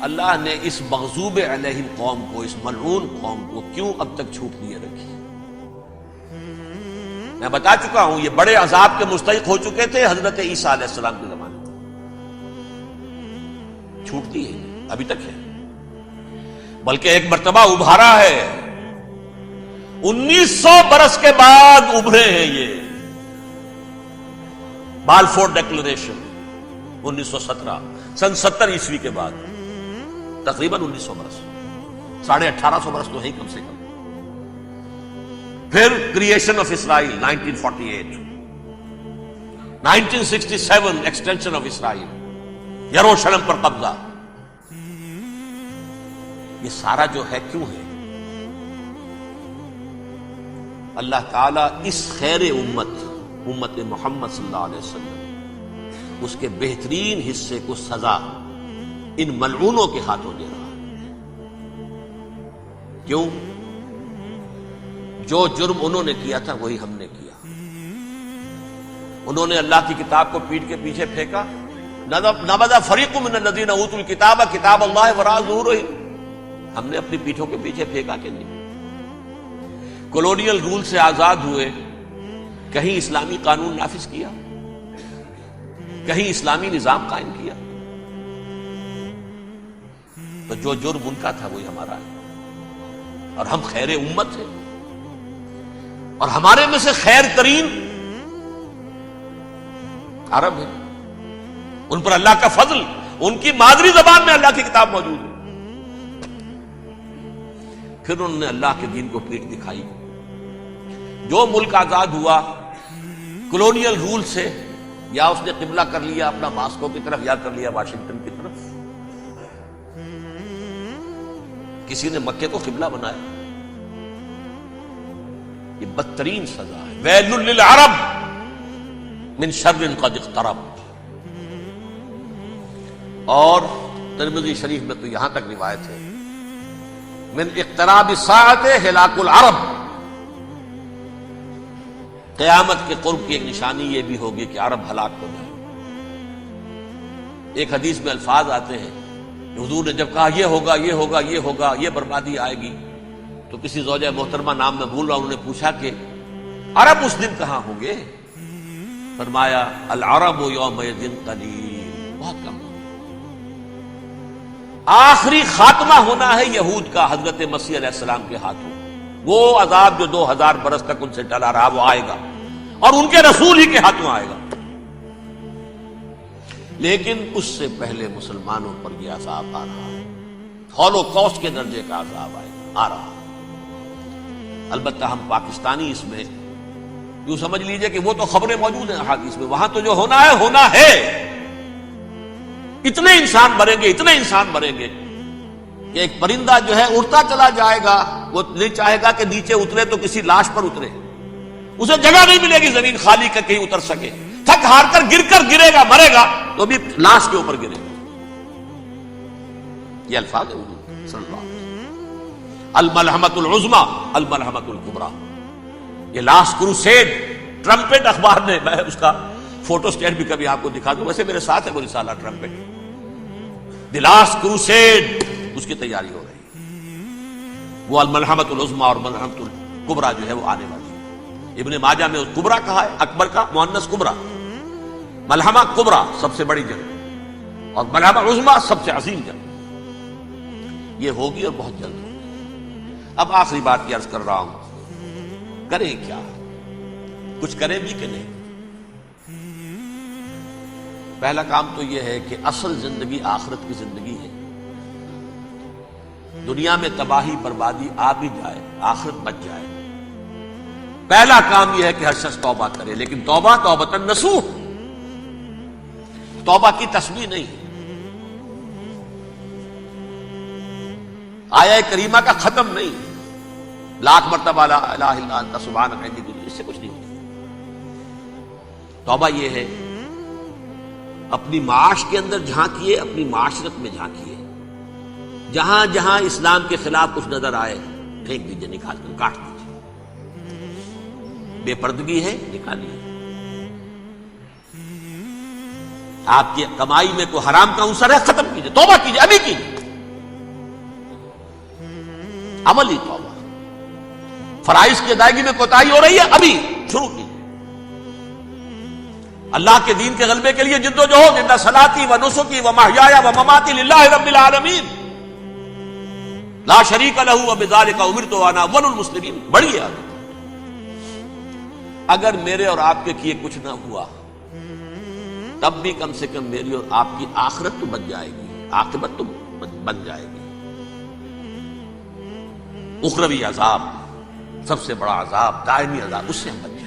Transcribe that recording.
اللہ نے اس مغضوب علیہم قوم کو، اس ملعون قوم کو کیوں اب تک چھوٹ لیے رکھی؟ میں بتا چکا ہوں یہ بڑے عذاب کے مستحق ہو چکے تھے حضرت عیسیٰ علیہ السلام کے زمانے میں، چھوٹتی ہے ابھی تک ہے، بلکہ ایک مرتبہ ابھارا ہے، 1900 برس کے بعد ابھرے ہیں یہ بالفور ڈیکلریشن 1917 سن 70 عیسوی کے بعد، تقریباً 1900 برس، 1850 برس تو ہے کم سے کم۔ پھر creation of Israel 1948، 1967 extension of Israel, یروشلم پر قبضہ، یہ سارا جو ہے کیوں ہے؟ اللہ تعالیٰ اس خیر امت محمد صلی اللہ علیہ وسلم اس کے بہترین حصے کو سزا ان ملعونوں کے ہاتھوں دے رہا ہے۔ کیوں؟ جو جرم انہوں نے کیا تھا وہی ہم نے کیا۔ انہوں نے اللہ کی کتاب کو پیٹھ کے پیچھے پھینکا، نبذ فریق من الذین اوتوا الکتاب کتاب اللہ وراء ظہورہم، ہم نے اپنی پیٹھوں کے پیچھے پھینکا کہ نہیں؟ کولونیل رول سے آزاد ہوئے، کہیں اسلامی قانون نافذ کیا، کہیں اسلامی نظام قائم کیا؟ تو جو جرم ان کا تھا وہی ہمارا ہے، اور ہم خیر امت ہیں، اور ہمارے میں سے خیر ترین عرب ہیں، ان پر اللہ کا فضل، ان کی مادری زبان میں اللہ کی کتاب موجود ہے۔ پھر انہوں نے اللہ کے دین کو پیٹھ دکھائی۔ جو ملک آزاد ہوا کولونیل رول سے، یا اس نے قبلہ کر لیا اپنا ماسکو کی طرف، یا کر لیا واشنگٹن کی طرف، کسی نے مکے کو قبلہ بنایا، یہ بدترین سزا ہے۔ ویل للعرب من شر قد اقترب۔ اور ترمذی شریف میں تو یہاں تک روایت ہے، من اقتراب الساعۃ ہلاک العرب، قیامت کے قرب کی ایک نشانی یہ بھی ہوگی کہ عرب ہلاک ہو جائے۔ ایک حدیث میں الفاظ آتے ہیں، حضور نے جب کہا یہ ہوگا یہ ہوگا یہ ہوگا، یہ بربادی آئے گی، تو کسی زوجہ محترمہ نام میں بھول رہا ہوں، انہوں نے پوچھا کہ عرب اس دن کہاں ہوں گے؟ فرمایا العرب یومئذ قلیل، بہت کم۔ آخری خاتمہ ہونا ہے یہود کا حضرت مسیح علیہ السلام کے ہاتھوں، وہ عذاب جو 2000 برس تک ان سے ٹلا رہا وہ آئے گا، اور ان کے رسول ہی کے ہاتھوں آئے گا۔ لیکن اس سے پہلے مسلمانوں پر یہ عذاب آ رہا ہے، ہولوکاسٹ کے درجے کا عذاب آ رہا ہے۔ البتہ ہم پاکستانی اس میں یوں سمجھ لیجئے کہ وہ تو خبریں موجود ہیں احادیث میں، وہاں تو جو ہونا ہے، اتنے انسان مریں گے، اتنے انسان مریں گے کہ ایک پرندہ جو ہے اڑتا چلا جائے گا، وہ نہیں چاہے گا کہ نیچے اترے تو کسی لاش پر اترے، اسے جگہ نہیں ملے گی زمین خالی کا کہیں اتر سکے، تھک ہار کر گرے گا، مرے گا تو بھی لاش کے اوپر گرے گا۔ یہ الفاظ ہے حضور صلی اللہ علیہ وسلم، الملحمۃ العظمی الملحمۃ الکبریٰ، یہ لاسٹ کروسیڈ، ٹرمپٹ اخبار نے، میں اس کا فوٹو اسٹیٹ بھی کبھی آپ کو دکھا دوں، ویسے میرے ساتھ ہے وہ رسالہ ٹرمپٹ، دی لاسٹ کروسیڈ، اس کی تیاری ہو رہی ہے۔ وہ الملحمۃ العظمی اور ملحمۃ الکبریٰ جو ہے وہ آنے والی ہے۔ ابن ماجہ میں اس کبریٰ کہا ہے، اکبر کا مؤنث کبریٰ، ملحمہ کبریٰ سب سے بڑی جنگ، اور ملحمہ عظمی سب سے عظیم جنگ، یہ ہوگی اور بہت جلد ہوگی۔ اب آخری بات کی عرض کر رہا ہوں، کریں کیا؟ کچھ کریں بھی کہ نہیں؟ پہلا کام تو یہ ہے کہ اصل زندگی آخرت کی زندگی ہے۔ دنیا میں تباہی بربادی آ بھی جائے، آخرت بچ جائے، پہلا کام یہ ہے کہ ہر شخص توبہ کرے، لیکن توبہ توبۃ نصوح، توبہ کی تسبیح نہیں، آیہ کریمہ کا ختم نہیں، لاکھ مرتبہ لا الہ الا انت سبحانک انی کنت، اس سے کچھ نہیں ہوتا۔ توبہ یہ ہے اپنی معاش کے اندر جھانکیے، اپنی معاشرت میں جھانکیے، جہاں جہاں اسلام کے خلاف کچھ نظر آئے پھینک دیجیے، نکال کر کاٹ دیجیے، بے پردگی ہے نکالیے، آپ کی کمائی میں کوئی حرام کا عنصر ہے ختم کیجیے، توبہ کیجیے، ابھی کیجیے، عملی توبہ. فرائض کی ادائیگی میں کوتاہی ہو رہی ہے، ابھی شروع کیجیے. اللہ کے دین کے غلبے کے لیے جد و جہد. ان صلاتی و نسکی و محیایا و مماتی للہ رب العالمین لا شریک لہ وبذالک امرت وانا اول المسلمین. بڑی ہے. اگر میرے اور آپ کے کیے کچھ نہ ہوا تب بھی کم سے کم میری اور آپ کی آخرت تو بن جائے گی، عاقبت تو بن جائے گی. اخروی عذاب، سب سے بڑا عذاب، دائمی عذاب، اس سے ہم بچ جائیں.